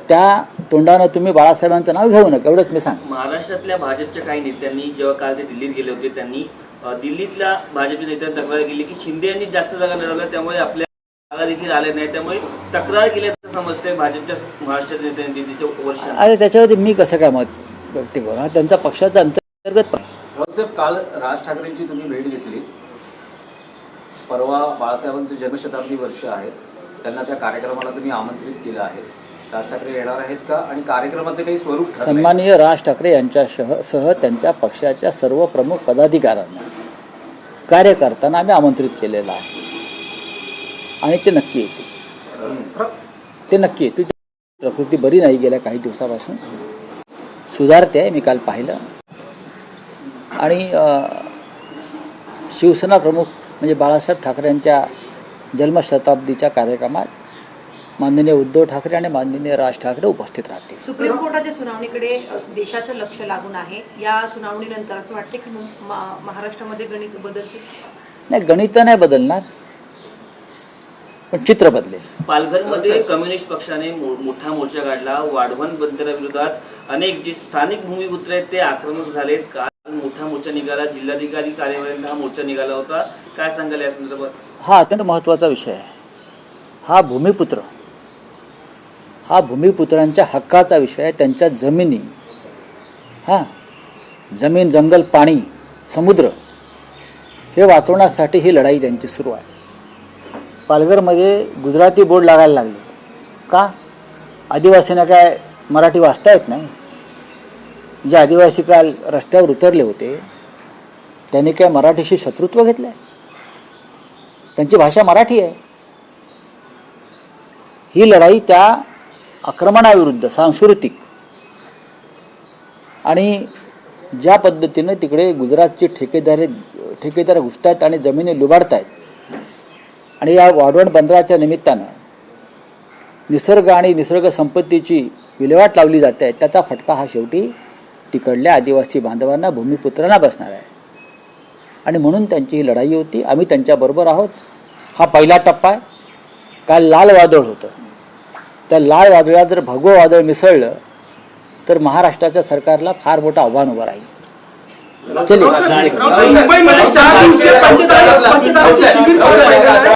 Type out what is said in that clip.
त्या तोंडानं तुम्ही बाळासाहेबांचं नाव घेऊ नका, एवढंच मी सांग. महाराष्ट्रातल्या भाजपच्या काही नेत्यांनी जेव्हा काल ते दिल्लीत गेले होते, त्यांनी दिल्लीतल्या भाजपच्या नेत्यांनी तक्रार केली की शिंदे यांनी जास्त जागा लढवल्या, त्यामुळे आपल्या जागा देखील आल्या नाही, त्यामुळे तक्रार केल्याचं समजतंय भाजपच्या महाराष्ट्राच्या नेत्यांनी दिल्लीच्या वर्ष. अरे त्याच्यावरती मी कसं काय मत व्यक्त करू? हा त्यांचा पक्षाचा अंतर्गत. काल राज ठाकरेंची तुम्ही भेट घेतली, परवा बाळासाहेबांचे जन्मशताब्दी वर्ष आहे, त्यांना त्या कार्यक्रमाला तुम्ही आमंत्रित केलं आहे. राज ठाकरे येणार आहेत का आणि कार्यक्रमाचे काही स्वरूप ठरलंय? सन्माननीय राज ठाकरे यांच्यासह त्यांच्या पक्षाच्या सर्व प्रमुख पदाधिकाऱ्यांना कार्यकर्त्यांना आम्ही आमंत्रित केलेलं आहे आणि ते नक्की येतील. ते नक्की येतील. प्रकृती बरी नाही गेल्या काही दिवसापासून, सुधारते आहे, मी काल पाहिलं. आणि शिवसेना प्रमुख म्हणजे बाळासाहेब ठाकरे यांच्या जन्मशताब्दीच्या कार्यक्रमात माननीय उद्धव ठाकरे आणि माननीय राज ठाकरे उपस्थित राहतील. सुप्रीम कोर्टाच्या सुनावणीकडे देशाचं लक्ष लागून आहे. या सुनावणीनंतर असं वाटतं की महाराष्ट्रामध्ये गणित बदलतील? नाही, गणित नाही बदलणार, पण चित्र बदलेल. पालघरमध्ये कम्युनिस्ट पक्षाने मोठा मोर्चा काढला. वाढवण बंदराविरोधात अनेक जे स्थानिक भूमिपुत्र आहेत ते आक्रमक झालेत. काल मोठा मोर्चा निघाला, जिल्हाधिकारी कार्यालयात हा मोर्चा निघाला होता. काय सांगाल या संदर्भात? हा अत्यंत महत्त्वाचा विषय आहे. हा भूमिपुत्रांच्या हक्काचा विषय आहे. त्यांच्या जमिनी, जमीन, जंगल, पाणी, समुद्र हे वाचवण्यासाठी ही लढाई त्यांची सुरू आहे. पालघरमध्ये गुजराती बोर्ड लागायला लागले का? आदिवासींना काय मराठी वाचता येत नाही? जे आदिवासी काल रस्त्यावर उतरले होते त्यांनी काय मराठीशी शत्रुत्व घेतलंय? त्यांची भाषा मराठी आहे. ही लढाई त्या आक्रमणाविरुद्ध सांस्कृतिक आणि ज्या पद्धतीने तिकडे गुजरातची ठेकेदार घुसतात आणि जमिनी लुबाडतायत आणि या वाढवण बंदराच्या निमित्तानं निसर्ग आणि निसर्ग संपत्तीची विल्हेवाट लावली जाते आहे, त्याचा फटका हा शेवटी तिकडल्या आदिवासी बांधवांना, भूमिपुत्रांना बसणार आहे. आणि म्हणून त्यांची ही लढाई होती. आम्ही त्यांच्याबरोबर आहोत. हा पहिला टप्पा आहे. काल लाल वादळ होतं. त्या लाल वादळात जर भगवं वादळ मिसळलं तर महाराष्ट्राच्या सरकारला फार मोठं आव्हान उभं राहील. चलिए.